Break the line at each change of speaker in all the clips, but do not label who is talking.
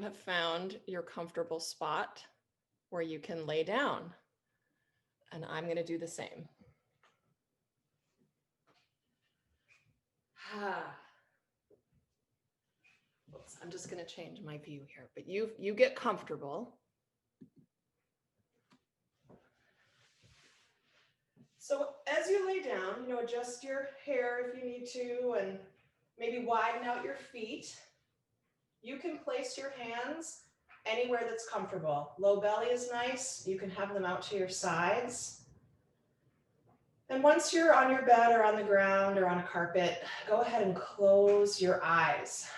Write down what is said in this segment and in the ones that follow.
Have found your comfortable spot where you can lay down. And I'm going to do the same. Oops, I'm just going to change my view here, but you get comfortable. So as you lay down, adjust your hair if you need to, and maybe widen out your feet. You can place your hands anywhere that's comfortable. Low belly is nice. You can have them out to your sides. And once you're on your bed or on the ground or on a carpet, go ahead and close your eyes.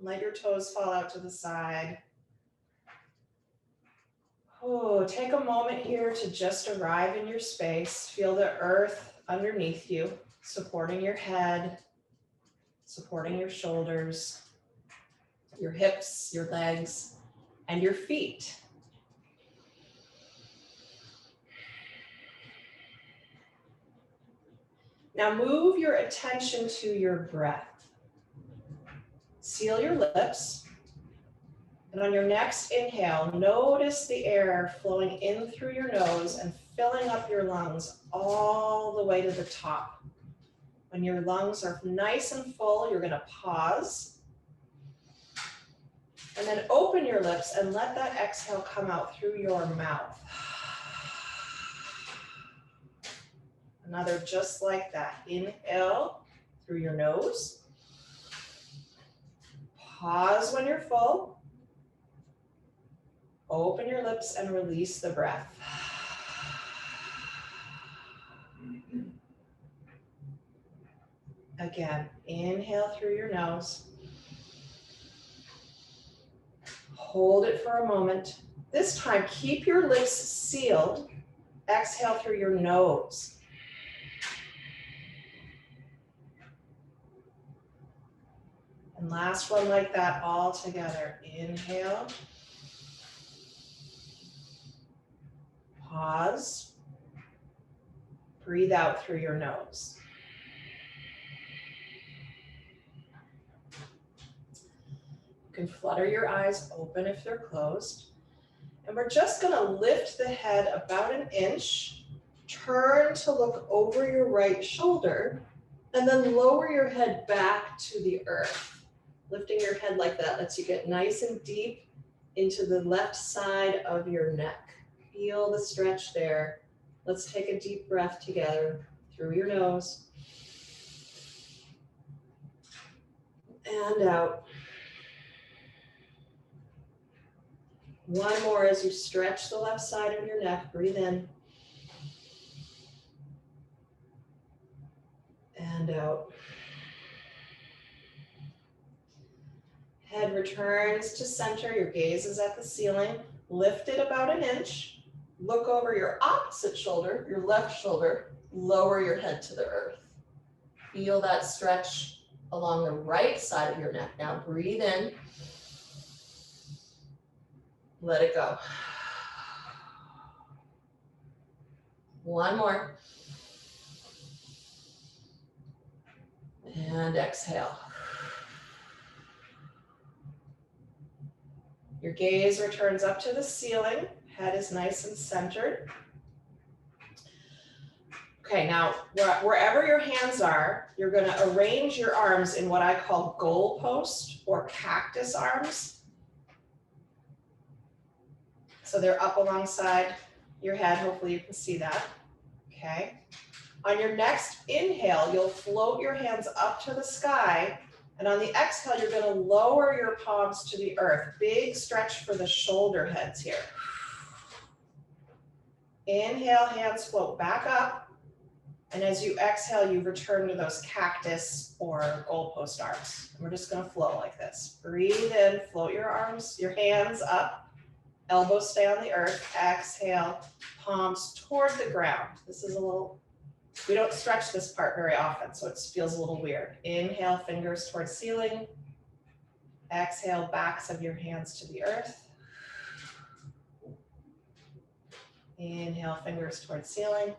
Let your toes fall out to the side. Oh, take a moment here to just arrive in your space. Feel the earth underneath you, supporting your head, supporting your shoulders, your hips, your legs, and your feet. Now move your attention to your breath. Seal your lips. And on your next inhale, notice the air flowing in through your nose and filling up your lungs all the way to the top. When your lungs are nice and full, you're going to pause. And then open your lips and let that exhale come out through your mouth. Another just like that. Inhale through your nose. Pause when you're full. Open your lips and release the breath. Again, inhale through your nose. Hold it for a moment. This time, keep your lips sealed. Exhale through your nose. And last one like that, all together. Inhale. Pause. Breathe out through your nose. You can flutter your eyes open if they're closed. And we're just going to lift the head about an inch, turn to look over your right shoulder, and then lower your head back to the earth. Lifting your head like that lets you get nice and deep into the left side of your neck. Feel the stretch there. Let's take a deep breath together through your nose and out. One more as you stretch the left side of your neck. Breathe in and out. Head returns to center. Your gaze is at the ceiling. Lift it about an inch. Look over your opposite shoulder, your left shoulder. Lower your head to the earth. Feel that stretch along the right side of your neck. Now breathe in. Let it go. One more. And exhale. Your gaze returns up to the ceiling. Head is nice and centered. Okay, now wherever your hands are, you're going to arrange your arms in what I call goalpost or cactus arms. So they're up alongside your head. Hopefully you can see that. Okay. On your next inhale, you'll float your hands up to the sky. And on the exhale, you're going to lower your palms to the earth. Big stretch for the shoulder heads here. Inhale, hands float back up. And as you exhale, you return to those cactus or goalpost arms. And we're just going to flow like this. Breathe in, float your arms, your hands up. Elbows stay on the earth. Exhale, palms toward the ground. This is a little, we don't stretch this part very often, so it feels a little weird. Inhale, fingers towards ceiling. Exhale, backs of your hands to the earth. Inhale, fingers towards ceiling.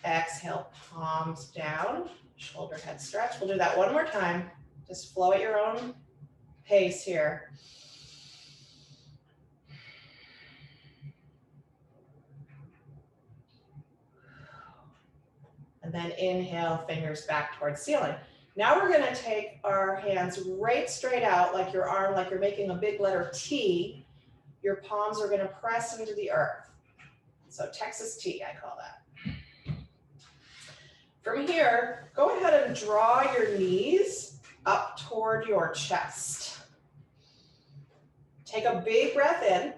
Exhale, palms down, shoulder head stretch. We'll do that one more time. Just flow at your own pace here. And then inhale, fingers back towards ceiling. Now we're gonna take our hands right straight out like your arm, like you're making a big letter T. Your palms are gonna press into the earth. So Texas T, I call that. From here, go ahead and draw your knees up toward your chest. Take a big breath in.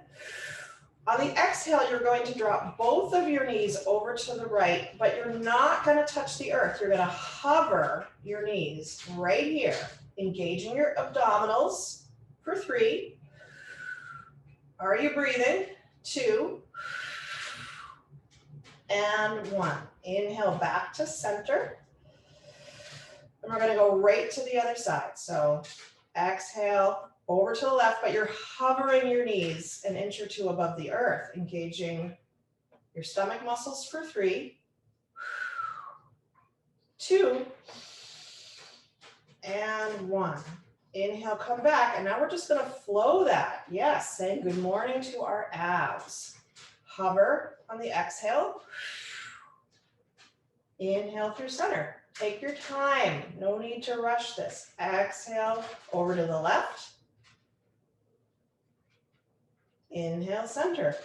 On the exhale, you're going to drop both of your knees over to the right, but you're not going to touch the earth. You're going to hover your knees right here, engaging your abdominals for 3. Are you breathing? 2. And 1. Inhale back to center. And we're going to go right to the other side. So exhale over to the left, but you're hovering your knees an inch or 2 above the earth, engaging your stomach muscles for 3, 2, and 1. Inhale, come back, and now we're just gonna flow that. Yes, saying good morning to our abs. Hover on the exhale. Inhale through center. Take your time, no need to rush this. Exhale over to the left. Inhale, center.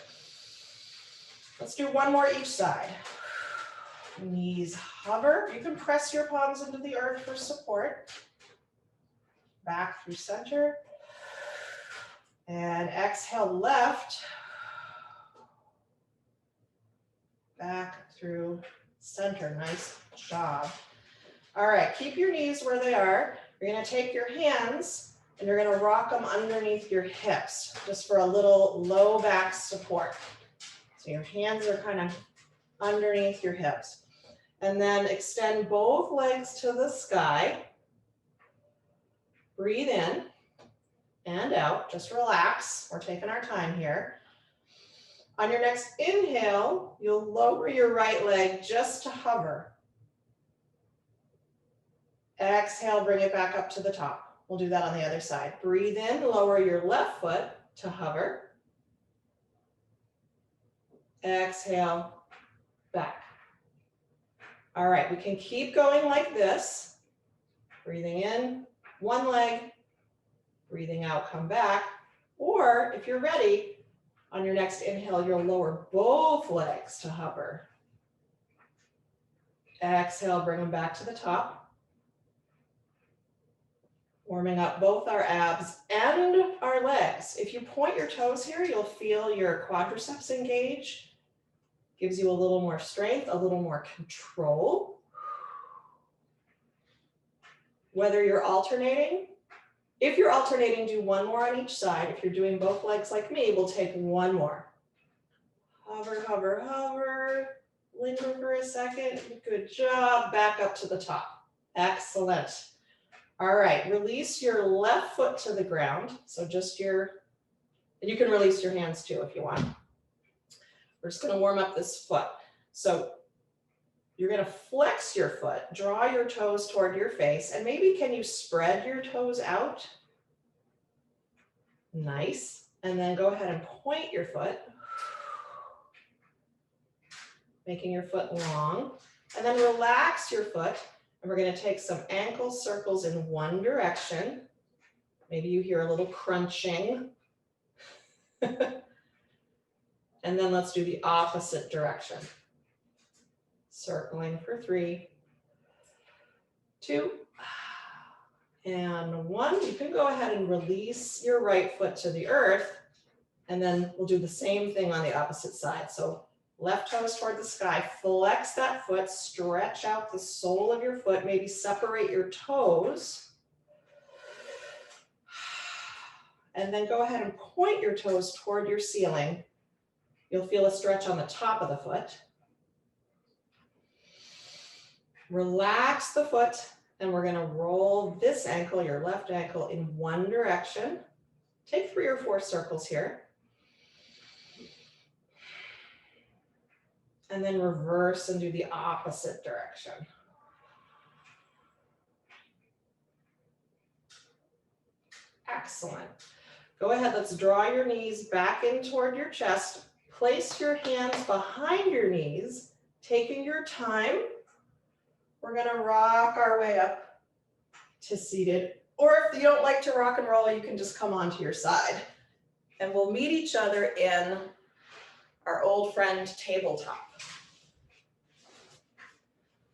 Let's do 1 more each side. Knees hover. You can press your palms into the earth for support. Back through center. And exhale left. Back through center. Nice job. All right, keep your knees where they are. You're going to take your hands and you're going to rock them underneath your hips, just for a little low back support. So your hands are kind of underneath your hips. And then extend both legs to the sky. Breathe in and out. Just relax. We're taking our time here. On your next inhale, you'll lower your right leg just to hover. Exhale, bring it back up to the top. We'll do that on the other side. Breathe in, lower your left foot to hover. Exhale, back. All right, we can keep going like this. Breathing in, 1 leg. Breathing out, come back. Or if you're ready, on your next inhale, you'll lower both legs to hover. Exhale, bring them back to the top. Warming up both our abs and our legs. If you point your toes here, you'll feel your quadriceps engage. Gives you a little more strength, a little more control. Whether you're alternating, if you're alternating, do 1 more on each side. If you're doing both legs like me, we'll take 1 more. Hover, hover, hover. Linger for a second. Good job. Back up to the top. Excellent. All right, release your left foot to the ground. So just and you can release your hands too if you want. We're just gonna warm up this foot. So you're gonna flex your foot, draw your toes toward your face, and maybe can you spread your toes out? Nice. And then go ahead and point your foot, making your foot long. And then relax your foot. And we're going to take some ankle circles in one direction. Maybe you hear a little crunching. And then let's do the opposite direction. Circling for 3, 2, and 1. You can go ahead and release your right foot to the earth. And then we'll do the same thing on the opposite side. So left toes toward the sky, flex that foot, stretch out the sole of your foot, maybe separate your toes. And then go ahead and point your toes toward your ceiling. You'll feel a stretch on the top of the foot. Relax the foot, and we're gonna roll this ankle, your left ankle, in one direction. Take 3 or 4 circles here. And then reverse and do the opposite direction. Excellent. Go ahead, let's draw your knees back in toward your chest. Place your hands behind your knees, taking your time. We're gonna rock our way up to seated. Or if you don't like to rock and roll, you can just come onto your side. And we'll meet each other in our old friend tabletop.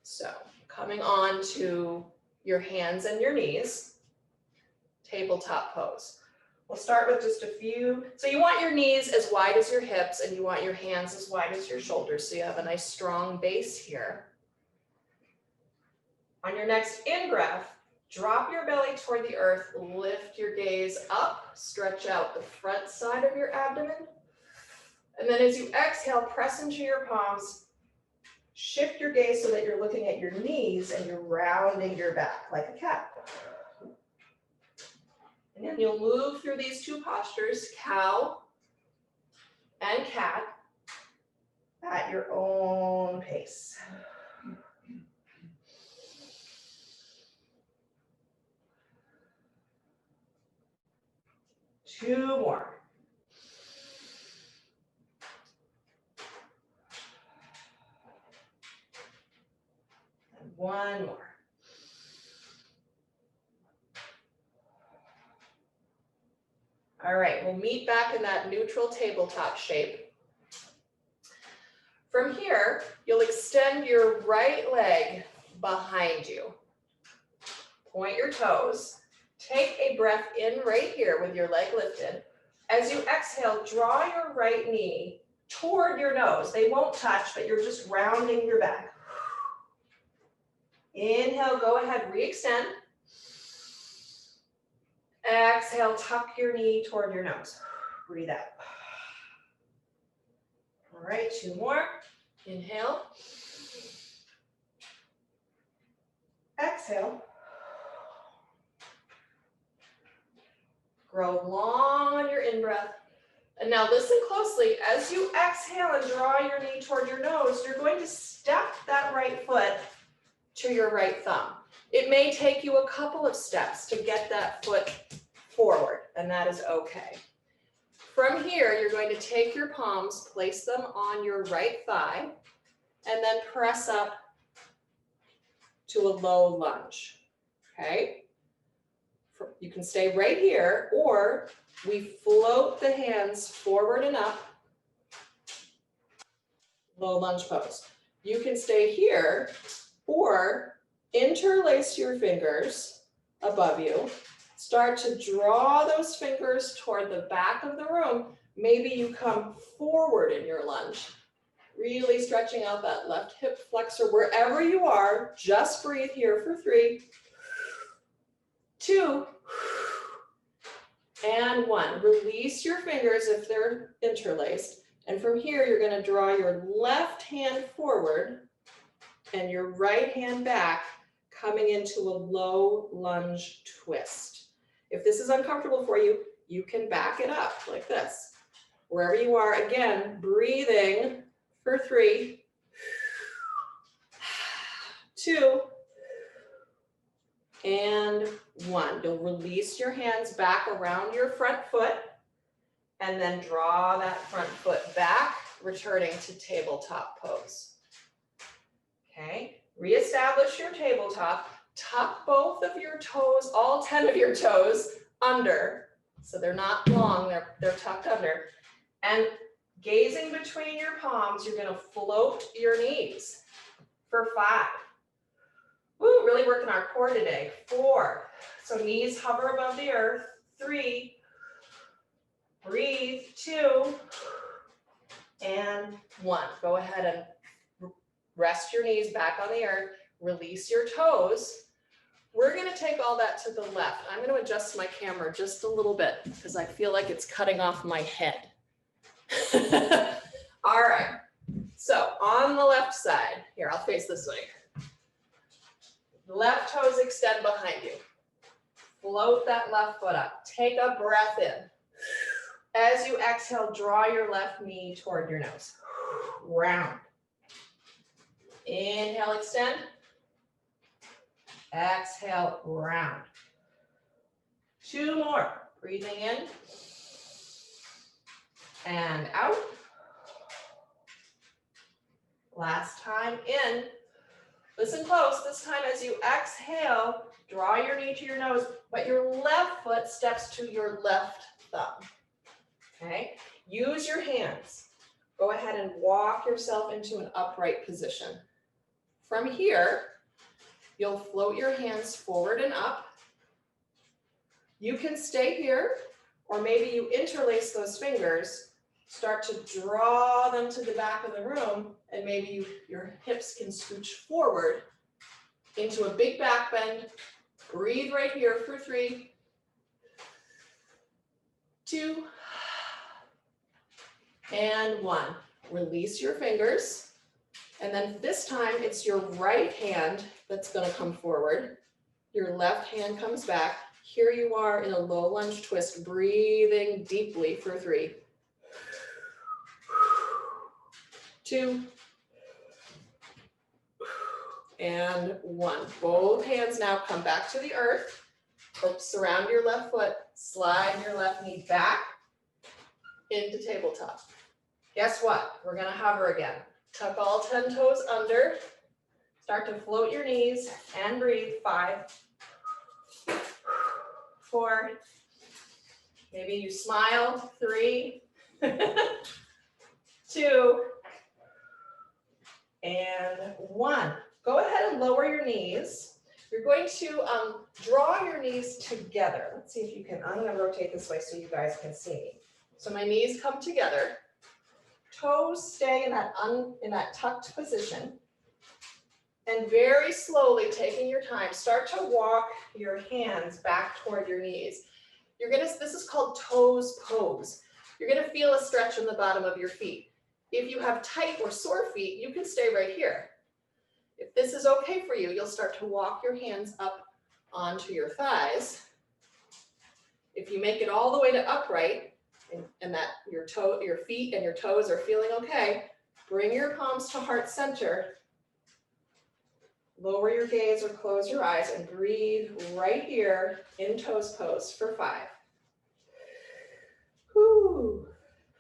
So coming on to your hands and your knees, tabletop pose. We'll start with just a few. So you want your knees as wide as your hips and you want your hands as wide as your shoulders. So you have a nice strong base here. On your next in-breath, drop your belly toward the earth, lift your gaze up, stretch out the front side of your abdomen. And then as you exhale, press into your palms, shift your gaze so that you're looking at your knees and you're rounding your back like a cat. And then you'll move through these two postures, cow and cat, at your own pace. Two more. And one more. All right, we'll meet back in that neutral tabletop shape. From here, you'll extend your right leg behind you. Point your toes. Take a breath in right here with your leg lifted. As you exhale, draw your right knee toward your nose. They won't touch, but you're just rounding your back. Inhale, go ahead, re-extend. Exhale, tuck your knee toward your nose. Breathe out. All right, two more. Inhale. Exhale. Grow long on your in-breath. And now listen closely. As you exhale and draw your knee toward your nose, you're going to step that right foot to your right thumb. It may take you a couple of steps to get that foot forward, and that is okay. From here, you're going to take your palms, place them on your right thigh, and then press up to a low lunge, okay? You can stay right here, or we float the hands forward and up, low lunge pose. You can stay here, or interlace your fingers above you. Start to draw those fingers toward the back of the room. Maybe you come forward in your lunge, really stretching out that left hip flexor. Wherever you are, just breathe here for 3, 2, and 1. Release your fingers if they're interlaced. And from here, you're going to draw your left hand forward and your right hand back, coming into a low lunge twist. If this is uncomfortable for you, you can back it up like this. Wherever you are, again, breathing for 3, 2, and 1. You'll release your hands back around your front foot and then draw that front foot back, returning to tabletop pose. Okay, reestablish your tabletop. Tuck both of your toes, all 10 of your toes, under. So they're not long, they're tucked under. And gazing between your palms, you're gonna float your knees for 5. Woo, really working our core today. 4, so knees hover above the earth. 3, breathe. 2, and 1. Go ahead and rest your knees back on the earth. Release your toes. We're going to take all that to the left. I'm going to adjust my camera just a little bit because I feel like it's cutting off my head. All right. So on the left side, here, I'll face this way. Left toes extend behind you. Float that left foot up. Take a breath in. As you exhale, draw your left knee toward your nose. Round. Inhale, extend. Exhale, round. 2 more. Breathing in and out. Last time in. Listen close. This time as you exhale, draw your knee to your nose, but your left foot steps to your left thumb. Okay? Use your hands. Go ahead and walk yourself into an upright position. From here, you'll float your hands forward and up. You can stay here, or maybe you interlace those fingers, start to draw them to the back of the room, and maybe your hips can scooch forward into a big back bend. Breathe right here for 3, 2, and 1. Release your fingers. And then this time it's your right hand that's going to come forward. Your left hand comes back. Here you are in a low lunge twist, breathing deeply for 3, 2, and 1. Both hands now come back to the earth. Surround your left foot, slide your left knee back into tabletop. Guess what? We're going to hover again. Tuck all 10 toes under. Start to float your knees and breathe. 5, 4, maybe you smile. 3, 2, and 1. Go ahead and lower your knees. You're going to draw your knees together. Let's see if you can, I'm going to rotate this way so you guys can see me. So my knees come together. Toes stay in that tucked position. And very slowly, taking your time, start to walk your hands back toward your knees. This is called toes pose. You're gonna feel a stretch in the bottom of your feet. If you have tight or sore feet, you can stay right here. If this is okay for you, you'll start to walk your hands up onto your thighs. If you make it all the way to upright, and that your feet and your toes are feeling okay, bring your palms to heart center. Lower your gaze or close your eyes and breathe right here in toes pose for 5.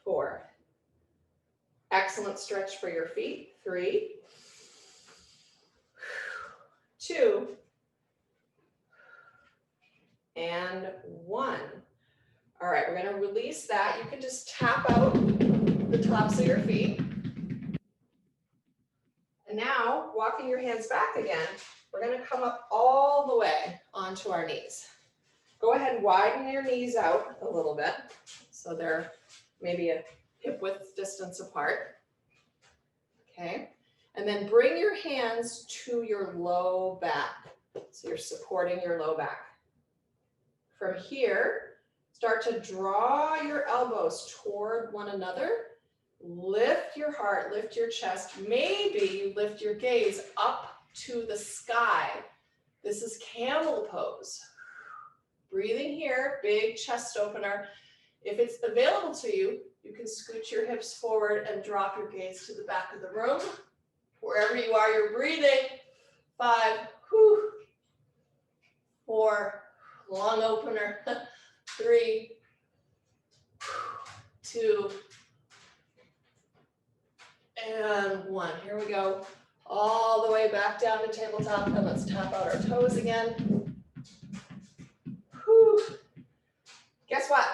4. Excellent stretch for your feet. 3, 2, and 1. All right, we're going to release that. You can just tap out the tops of your feet. And now, walking your hands back again, we're going to come up all the way onto our knees. Go ahead and widen your knees out a little bit, so they're maybe a hip width distance apart. Okay, and then bring your hands to your low back. So you're supporting your low back. From here, start to draw your elbows toward one another. Lift your heart, lift your chest. Maybe you lift your gaze up to the sky. This is camel pose. Breathing here, big chest opener. If it's available to you, you can scoot your hips forward and drop your gaze to the back of the room. Wherever you are, you're breathing. 5, 4, long opener. 3, 2, and 1. Here we go. All the way back down to tabletop, and let's tap out our toes again. Whew. Guess what?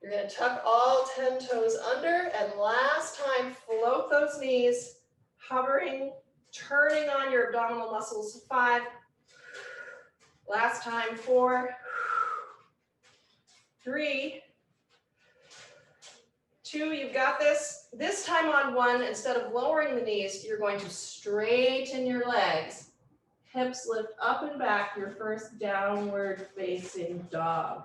You're going to tuck all 10 toes under, and last time, float those knees, hovering, turning on your abdominal muscles. 5. Last time, 4, 3, 2, you've got this. This time on 1, instead of lowering the knees, you're going to straighten your legs. Hips lift up and back, your first downward facing dog.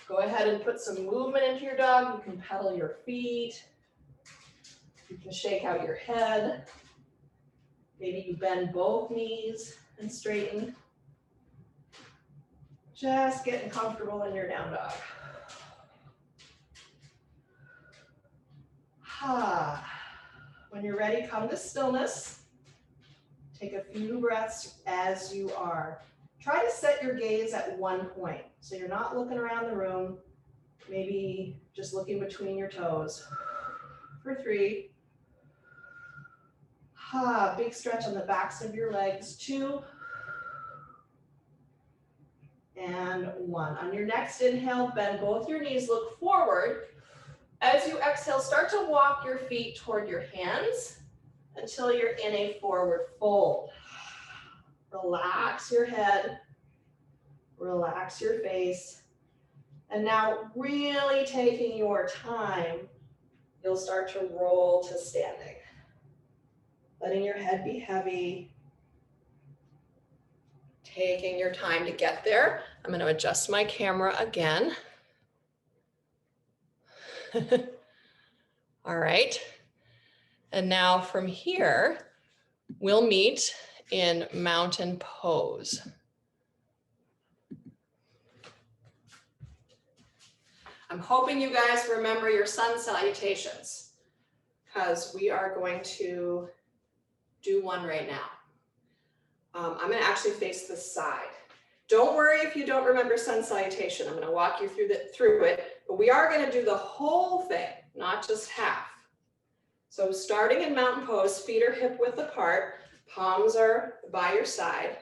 Go ahead and put some movement into your dog. You can pedal your feet. You can shake out your head. Maybe you bend both knees and straighten. Just getting comfortable in your down dog. When you're ready, come to stillness. Take a few breaths as you are. Try to set your gaze at one point. So you're not looking around the room, maybe just looking between your toes. For 3. Big stretch on the backs of your legs. 2. And 1. On your next inhale, bend both your knees, look forward. As you exhale, start to walk your feet toward your hands until you're in a forward fold. Relax your head, relax your face. And now really taking your time, you'll start to roll to standing. Letting your head be heavy. Taking your time to get there. I'm going to adjust my camera again. All right. And now from here, we'll meet in mountain pose. I'm hoping you guys remember your sun salutations because we are going to do one right now. I'm going to actually face this side. Don't worry if you don't remember sun salutation. I'm going to walk you through it, but we are going to do the whole thing, not just half. So starting in mountain pose, feet are hip width apart, palms are by your side.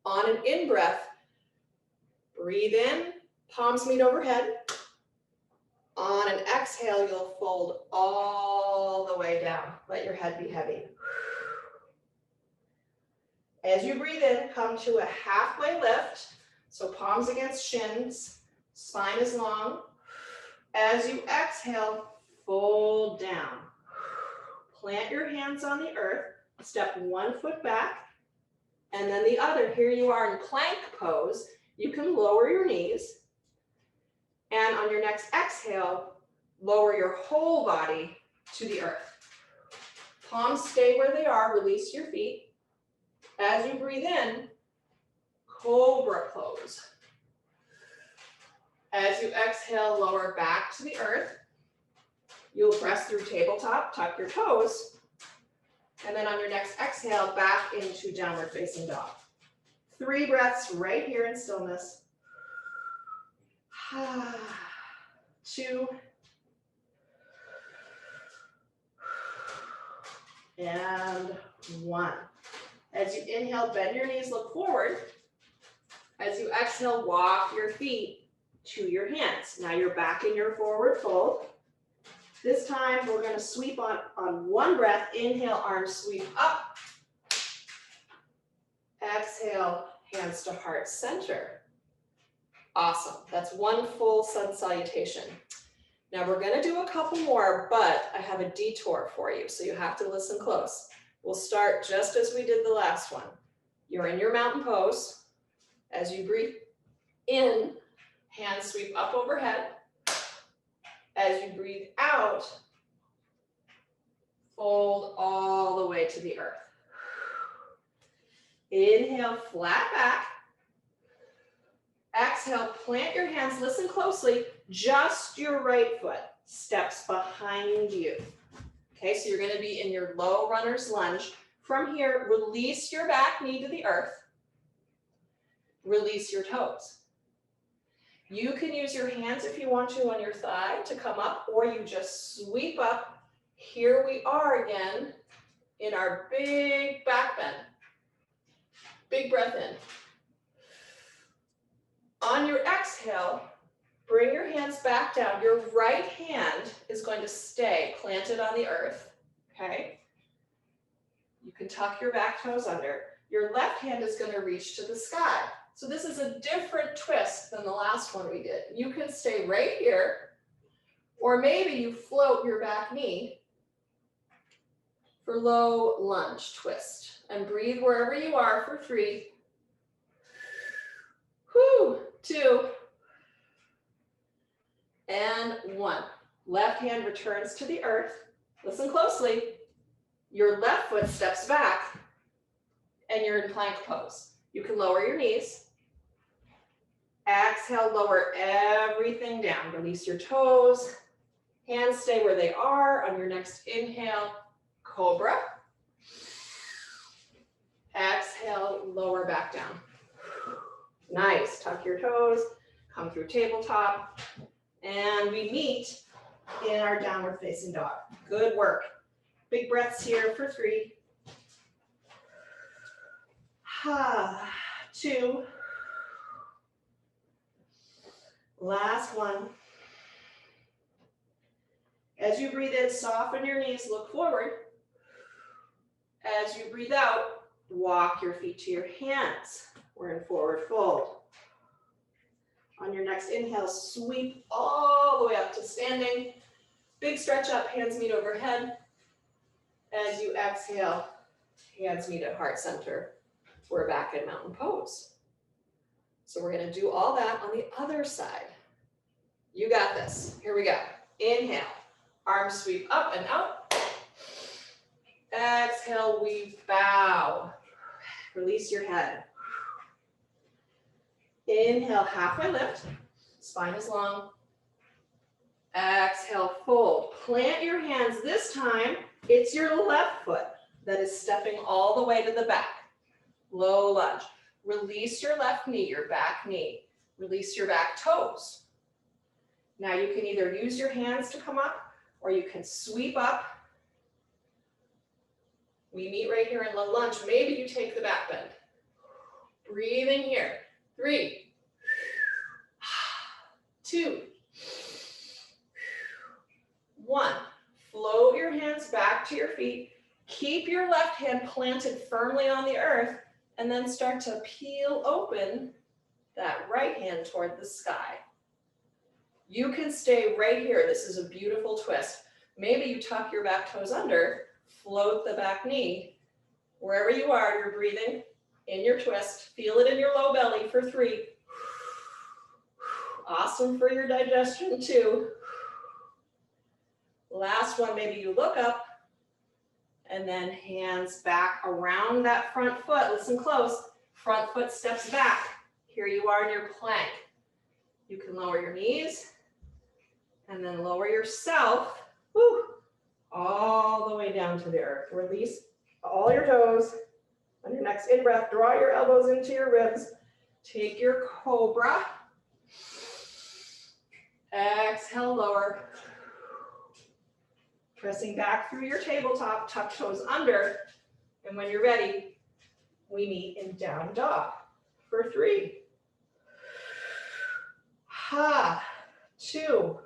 On an in-breath, breathe in, palms meet overhead. On an exhale, you'll fold all the way down. Let your head be heavy. As you breathe in, come to a halfway lift. So palms against shins, spine is long. As you exhale, fold down. Plant your hands on the earth, step 1 foot back, and then the other. Here you are in plank pose. You can lower your knees. And on your next exhale, lower your whole body to the earth. Palms stay where they are, release your feet. As you breathe in, cobra pose. As you exhale, lower back to the earth. You'll press through tabletop, tuck your toes. And then on your next exhale, back into downward facing dog. 3 breaths right here in stillness. 2. And 1. As you inhale, bend your knees, look forward. As you exhale, walk your feet to your hands. Now you're back in your forward fold. This time we're going to sweep on 1 breath. Inhale, arms sweep up. Exhale, hands to heart center. Awesome. That's 1 full sun salutation. Now we're going to do a couple more, but I have a detour for you, so you have to listen close. We'll start just as we did the last one. You're in your mountain pose. As you breathe in, hands sweep up overhead. As you breathe out, fold all the way to the earth. Inhale, flat back. Exhale, plant your hands, listen closely. Just your right foot steps behind you. Okay, so you're going to be in your low runner's lunge. From here, release your back knee to the earth. Release your toes. You can use your hands if you want to on your thigh to come up, or you just sweep up. Here we are again in our big back bend. Big breath in. On your exhale, bring your hands back down. Your right hand is going to stay planted on the earth, okay? You can tuck your back toes under. Your left hand is going to reach to the sky. So this is a different twist than the last one we did. You can stay right here, or maybe you float your back knee for low lunge twist. And breathe wherever you are for 3. 2. And 1. Left hand returns to the earth. Listen closely. Your left foot steps back and you're in plank pose. You can lower your knees. Exhale, lower everything down. Release your toes. Hands stay where they are. On your next inhale, cobra. Exhale, lower back down. Nice. Tuck your toes. come through tabletop, and we meet in our downward facing dog. Good work. Big breaths here for 3. 2. Last one. As you breathe in, soften your knees, look forward. As you breathe out, walk your feet to your hands. We're in forward fold. On your next inhale, sweep all the way up to standing. Big stretch up, hands meet overhead. As you exhale, hands meet at heart center. We're back in mountain pose. So we're going to do all that on the other side. You got this. Here we go. Inhale, arms sweep up and out. Exhale, we bow. Release your head. Inhale, halfway lift. Spine is long. Exhale, fold. Plant your hands. This time, it's your left foot that is stepping all the way to the back. Low lunge. Release your left knee, your back knee. Release your back toes. Now you can either use your hands to come up or you can sweep up. We meet right here in low lunge. Maybe you take the back bend. Breathing here. 3, 2, 1. Float your hands back to your feet. Keep your left hand planted firmly on the earth, and then start to peel open that right hand toward the sky. You can stay right here. This is a beautiful twist. Maybe you tuck your back toes under, float the back knee. Wherever you are, you're breathing in your twist. Feel it in your low belly for 3. Awesome for your digestion too. Last one, maybe you look up and then hands back around that front foot. Listen close. Front foot steps back. Here you are in your plank. You can lower your knees and then lower yourself all the way down to the earth. Release all your toes. On your next in-breath, draw your elbows into your ribs. Take your cobra. Exhale, lower. Pressing back through your tabletop, tuck toes under. And when you're ready, we meet in down dog for 3. 2.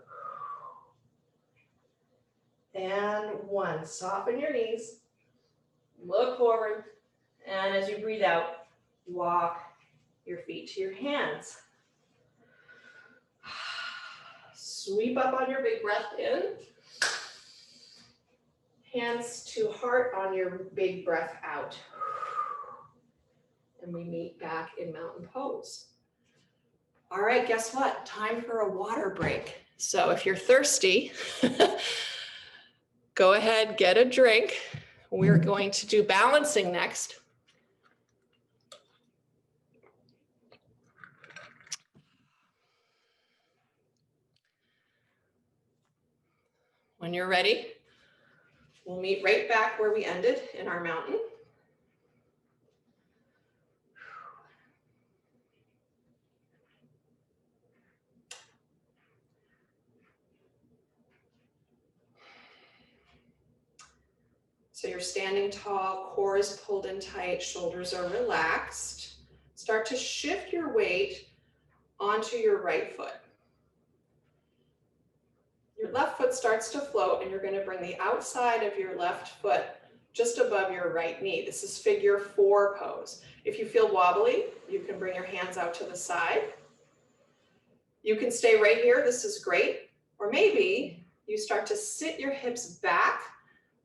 And 1. Soften your knees. Look forward. And as you breathe out, walk your feet to your hands. Sweep up on your big breath in. Hands to heart on your big breath out. And we meet back in mountain pose. All right, guess what? Time for a water break. So if you're thirsty, go ahead, get a drink. We're going to do balancing next. When you're ready, we'll meet right back where we ended in our mountain. So you're standing tall, core is pulled in tight, shoulders are relaxed. Start to shift your weight onto your right foot. Your left foot starts to float and you're going to bring the outside of your left foot just above your right knee. This is figure 4 pose. If you feel wobbly, you can bring your hands out to the side. You can stay right here. This is great. Or maybe you start to sit your hips back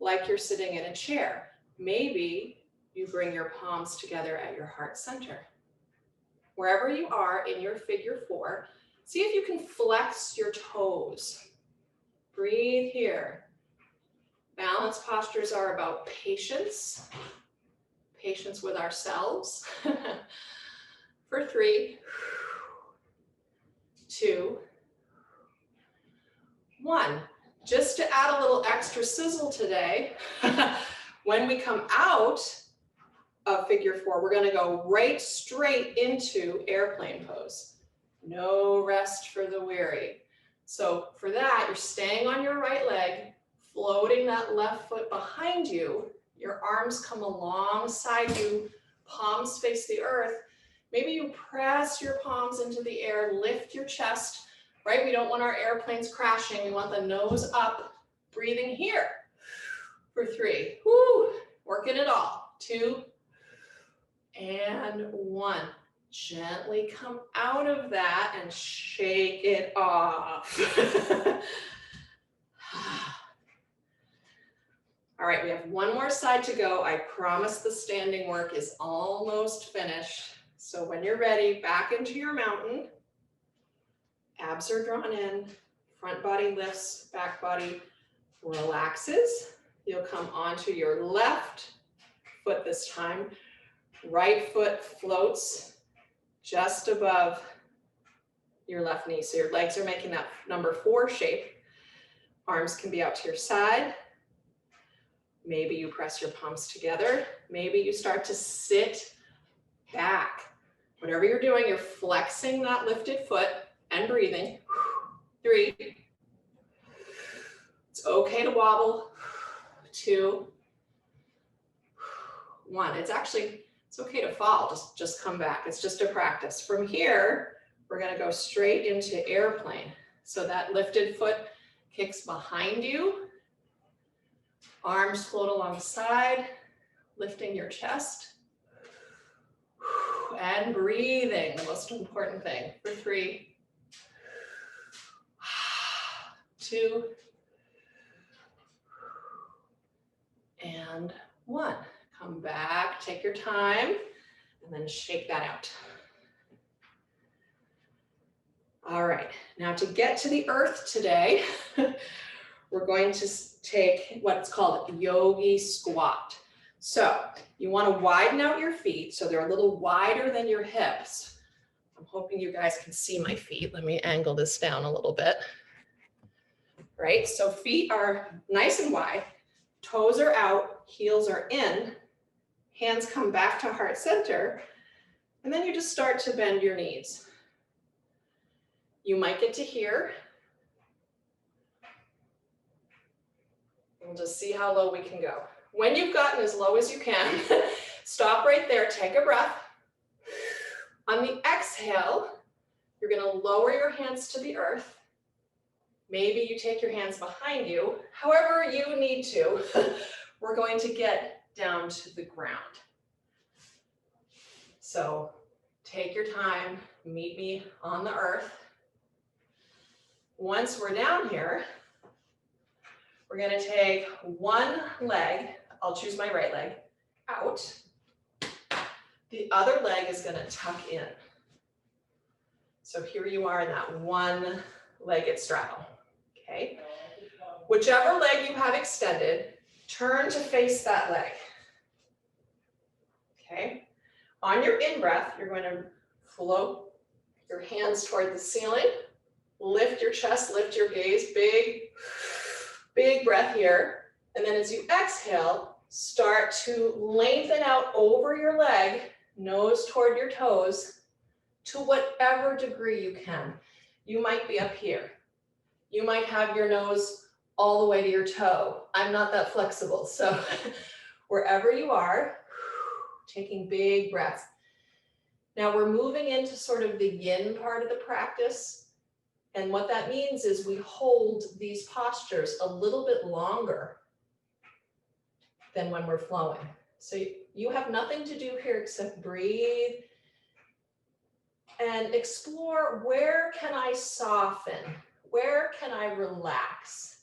like you're sitting in a chair. Maybe you bring your palms together at your heart center. Wherever you are in your figure 4, see if you can flex your toes. Breathe here. Balance postures are about patience, patience with ourselves. For 3, 2, 1. Just to add a little extra sizzle today, when we come out of figure 4, we're going to go right straight into airplane pose.
No rest for the weary. So for that, you're staying on your right leg, floating that left foot behind you. Your arms come alongside you, palms face the earth. Maybe you press your palms into the air, lift your chest, right? We don't want our airplanes crashing. We want the nose up, breathing here for 3. Woo, working it all. 2 and 1. Gently come out of that and shake it off. All right, we have one more side to go. I promise the standing work is almost finished. So when you're ready, back into your mountain. Abs are drawn in, front body lifts, back body relaxes. You'll come onto your left foot this time. Right foot floats just above your left knee. So your legs are making that number 4 shape. Arms can be out to your side. Maybe you press your palms together. Maybe you start to sit back. Whatever you're doing, you're flexing that lifted foot and breathing. 3. It's okay to wobble. 2. 1. It's okay to fall. Just come back. It's just a practice. From here, we're going to go straight into airplane. So that lifted foot kicks behind you. Arms float alongside, lifting your chest. And breathing, the most important thing. For 3. 2. And 1. Come back, take your time, and then shake that out. All right, now to get to the earth today, we're going to take what's called yogi squat. So you want to widen out your feet so they're a little wider than your hips. I'm hoping you guys can see my feet. Let me angle this down a little bit. Right, so feet are nice and wide, toes are out, heels are in, hands come back to heart center, and then you just start to bend your knees. You might get to here. We'll just see how low we can go. When you've gotten as low as you can, stop right there, take a breath. On the exhale, you're going to lower your hands to the earth. Maybe you take your hands behind you, however you need to. We're going to get down to the ground. So take your time, meet me on the earth. Once we're down here, we're going to take one leg, I'll choose my right leg, out. The other leg is going to tuck in. So here you are in that one-legged straddle, okay? Whichever leg you have extended, turn to face that leg, okay? On your in-breath, you're going to float your hands toward the ceiling, lift your chest, lift your gaze, big breath here. And then as you exhale, start to lengthen out over your leg, nose toward your toes, to whatever degree you can. You might be up here. You might have your nose all the way to your toe. I'm not that flexible. So wherever you are, taking big breaths. Now we're moving into sort of the yin part of the practice. And what that means is we hold these postures a little bit longer than when we're flowing. So you have nothing to do here except breathe and explore, where can I soften? Where can I relax?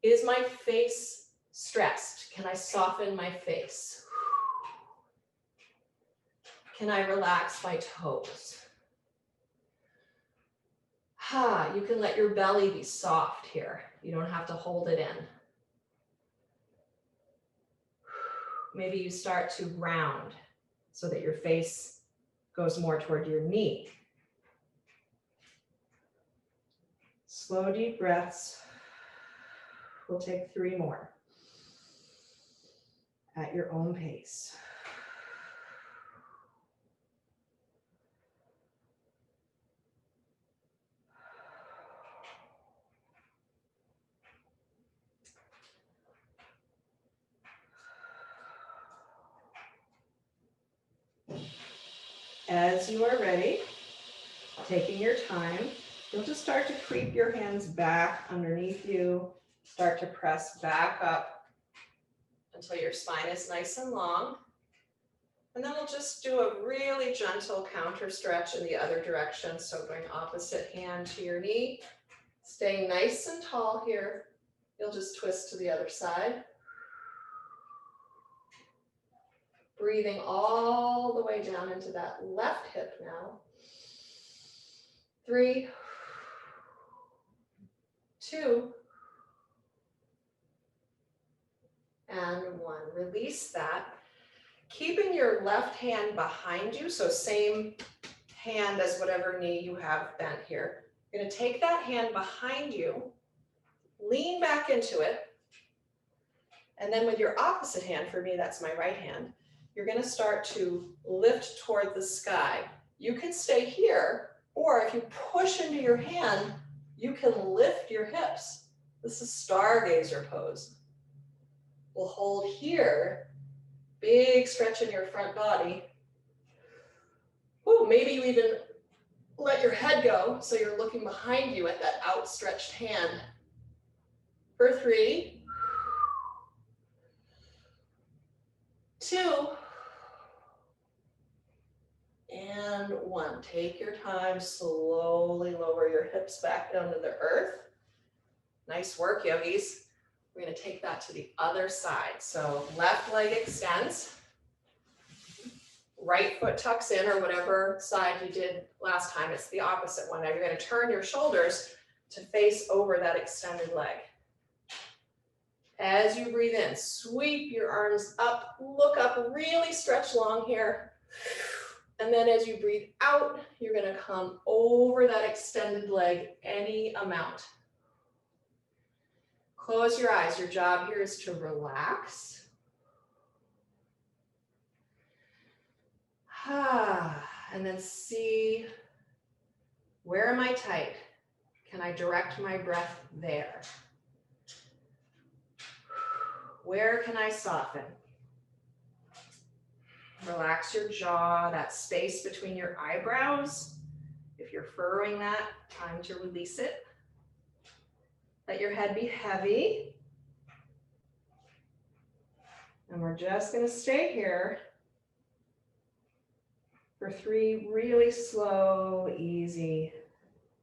Is my face stressed? Can I soften my face? Can I relax my toes? You can let your belly be soft here. You don't have to hold it in. Maybe you start to round so that your face goes more toward your knee. Slow, deep breaths. We'll take 3 more at your own pace.
As you are ready, taking your time, you'll just start to creep your hands back underneath you, start to press back up until your spine is nice and long. And then we'll just do a really gentle counter stretch in the other direction. So bring opposite hand to your knee, staying nice and tall here. You'll just twist to the other side. Breathing all the way down into that left hip now. 3, 2, and 1. Release that. Keeping your left hand behind you, so same hand as whatever knee you have bent here. You're going to take that hand behind you, lean back into it, and then with your opposite hand, for me that's my right hand, you're going to start to lift toward the sky. You can stay here, or if you push into your hand, you can lift your hips. This is stargazer pose. We'll hold here, big stretch in your front body. Ooh, maybe you even let your head go so you're looking behind you at that outstretched hand. For 3, 2, and 1. Take your time, slowly lower your hips back down to the earth. Nice work, yogis. We're going to take that to the other side. So left leg extends, right foot tucks in, or whatever side you did last time. It's the opposite one. Now you're going to turn your shoulders to face over that extended leg. As you breathe in, sweep your arms up, look up, really stretch long here. And then as you breathe out, you're going to come over that extended leg any amount. Close your eyes. Your job here is to relax. And then see, where am I tight? Can I direct my breath there? Where can I soften? Relax your jaw, that space between your eyebrows. If you're furrowing that, time to release it. Let your head be heavy. And we're just going to stay here for 3 really slow, easy,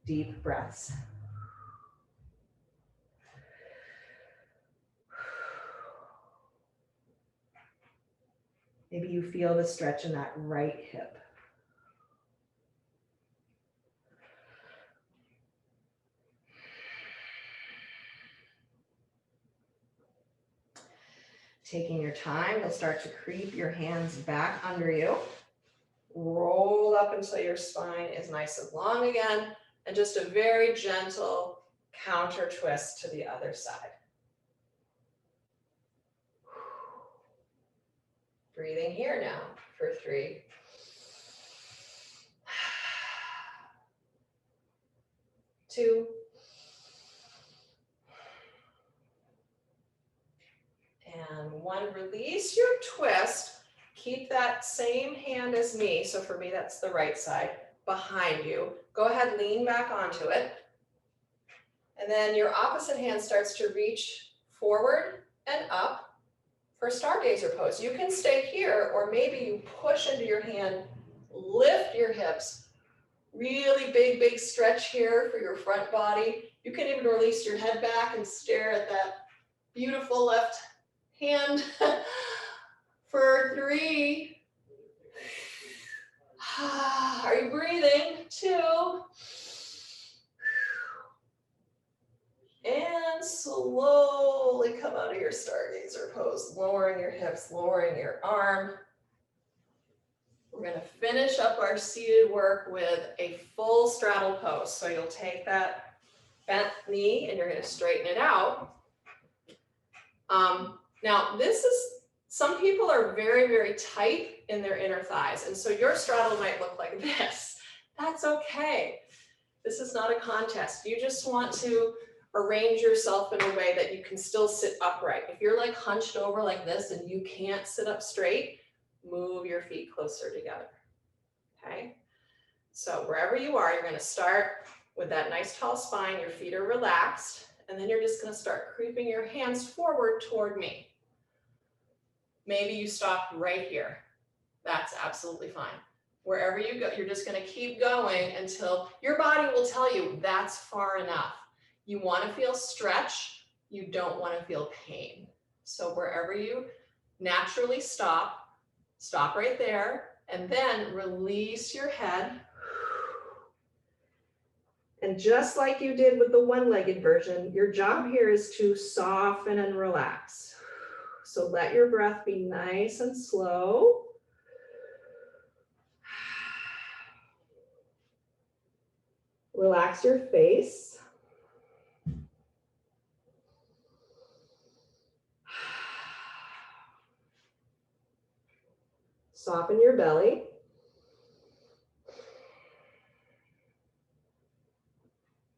deep breaths. Maybe you feel the stretch in that right hip. Taking your time, you'll start to creep your hands back under you. Roll up until your spine is nice and long again, and just a very gentle counter twist to the other side. Breathing here now for 3. Two. And 1. Release your twist. Keep that same hand as me. So for me, that's the right side behind you. Go ahead, lean back onto it. And then your opposite hand starts to reach forward and up for stargazer pose. You can stay here, or maybe you push into your hand, lift your hips. Really big stretch here for your front body. You can even release your head back and stare at that beautiful left hand. For 3. Are you breathing? 2. And slowly come out of your stargazer pose, lowering your hips, lowering your arm. We're going to finish up our seated work with a full straddle pose. So you'll take that bent knee and you're going to straighten it out. Now this is, some people are very tight in their inner thighs, and so your straddle might look like this. That's okay. This is not a contest. You just want to arrange yourself in a way that you can still sit upright. If you're like hunched over like this and you can't sit up straight, move your feet closer together.
okay? So wherever you are, you're gonna start with that nice tall spine, your feet are relaxed, and then you're just gonna start creeping your hands forward toward me. Maybe you stop right here. That's absolutely fine. Wherever you go, you're just gonna keep going until your body will tell you that's far enough. You wanna feel stretch, you don't wanna feel pain. So wherever you naturally stop right there, and then release your head. And just like you did with the one-legged version, your job here is to soften and relax. So let your breath be nice and slow. Relax your face. Soften your belly.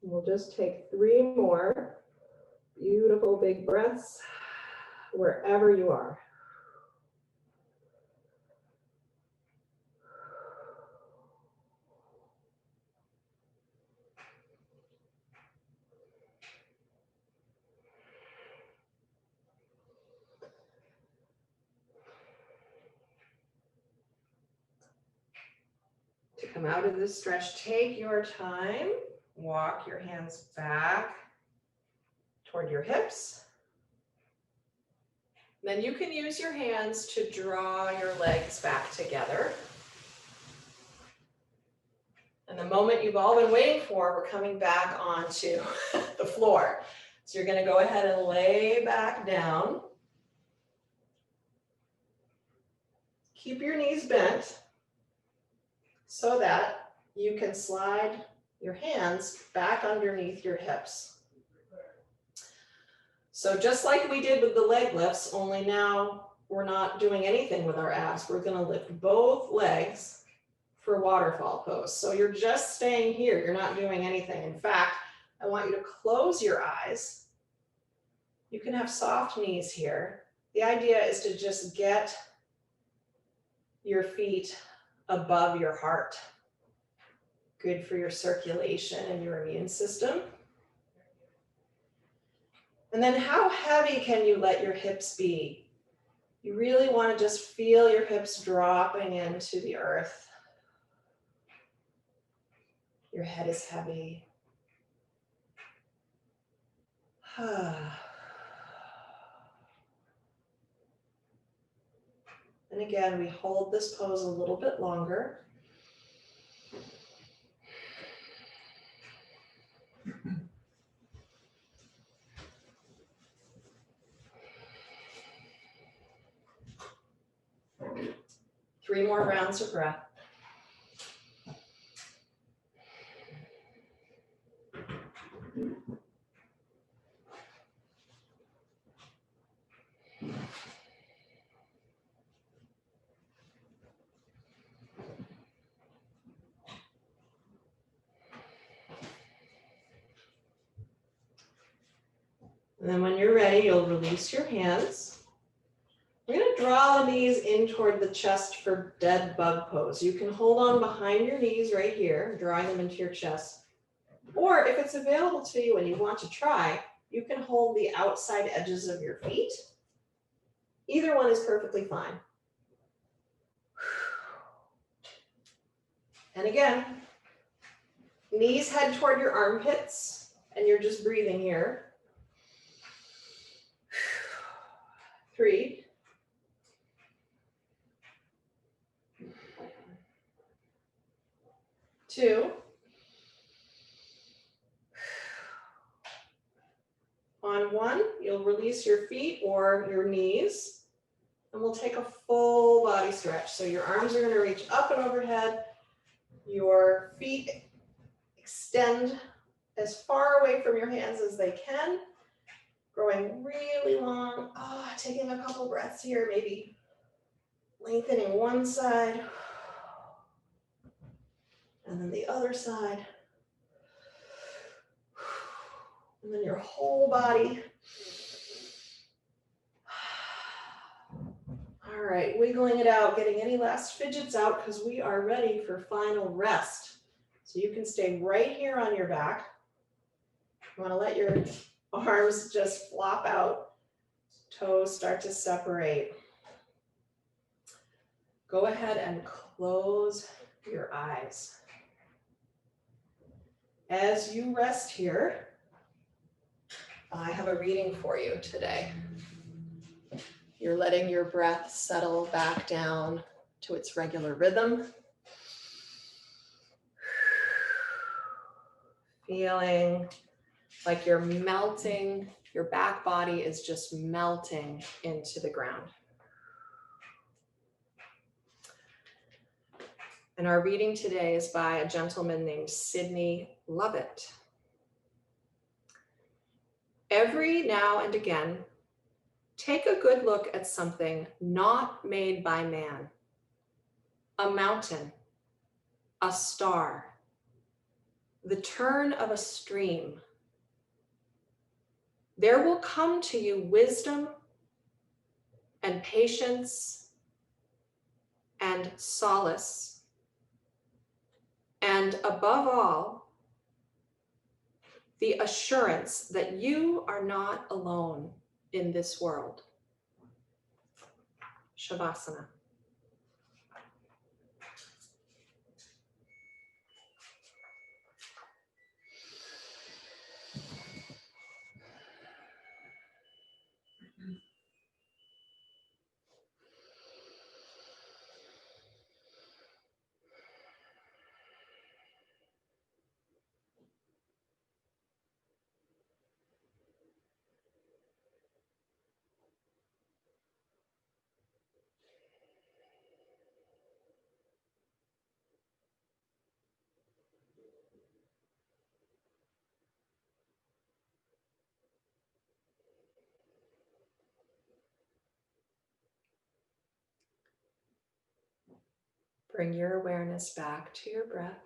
We'll just take 3 more beautiful big breaths wherever you are. To come out of this stretch, take your time. Walk your hands back toward your hips. Then you can use your hands to draw your legs back together. And the moment you've all been waiting for, we're coming back onto the floor. So you're gonna go ahead and lay back down. Keep your knees bent so that you can slide your hands back underneath your hips. So just like we did with the leg lifts, only now we're not doing anything with our abs. We're gonna lift both legs for waterfall pose. So you're just staying here, you're not doing anything. In fact, I want you to close your eyes. You can have soft knees here. The idea is to just get your feet above your heart. Good for your circulation and your immune system. And then how heavy can you let your hips be? You really want to just feel your hips dropping into the earth. Your head is heavy. And again, we hold this pose a little bit longer. Three more rounds of breath. And then when you're ready, you'll release your hands. We're going to draw the knees in toward the chest for dead bug pose. You can hold on behind your knees right here, drawing them into your chest. Or if it's available to you and you want to try, you can hold the outside edges of your feet. Either one is perfectly fine. And again, knees head toward your armpits, and you're just breathing here. 3, 2, on 1, you'll release your feet or your knees, and we'll take a full body stretch. So your arms are going to reach up and overhead, your feet extend as far away from your hands as they can, growing really long. Taking a couple breaths here, maybe lengthening one side, and then the other side. And then your whole body. All
right, wiggling it out, getting any last fidgets out because we are ready for final rest. So you can stay right here on your back. You want to let your arms just flop out, toes start to separate. Go ahead and close your eyes. As you rest here, I have a reading for you today. You're letting your breath settle back down to its regular rhythm. Feeling like you're melting, your back body is just melting into the ground. And our reading today is by a gentleman named Sidney Lovett. Every now and again, take a good look at something not made by man. A mountain, a star, the turn of a stream. There will come to you wisdom and patience and solace, and above all, the assurance that you are not alone in this world. Shavasana. Bring your awareness back to your breath.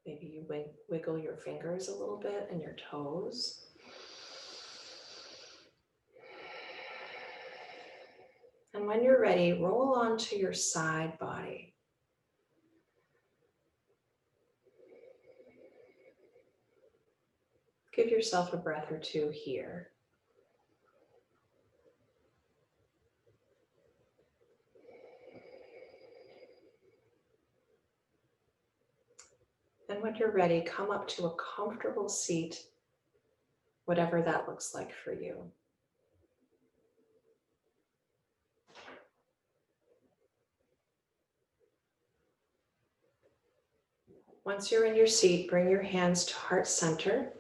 Maybe you wiggle your fingers a little bit and your toes. And when you're ready, roll onto your side body. Give yourself a breath or two here. And when you're ready, come up to a comfortable seat, whatever that looks like for you. Once you're in your seat, bring your hands to heart center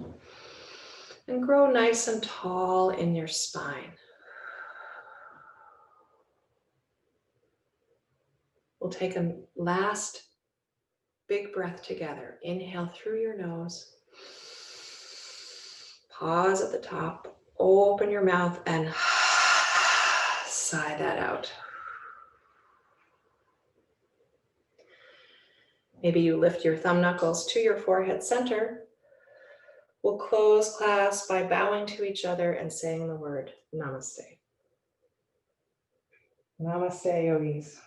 and grow nice and tall in your spine. We'll take a last big breath together. Inhale through your nose. Pause at the top. Open your mouth and sigh that out. Maybe you lift your thumb knuckles to your forehead center. We'll close class by bowing to each other and saying the word namaste.
Namaste, yogis.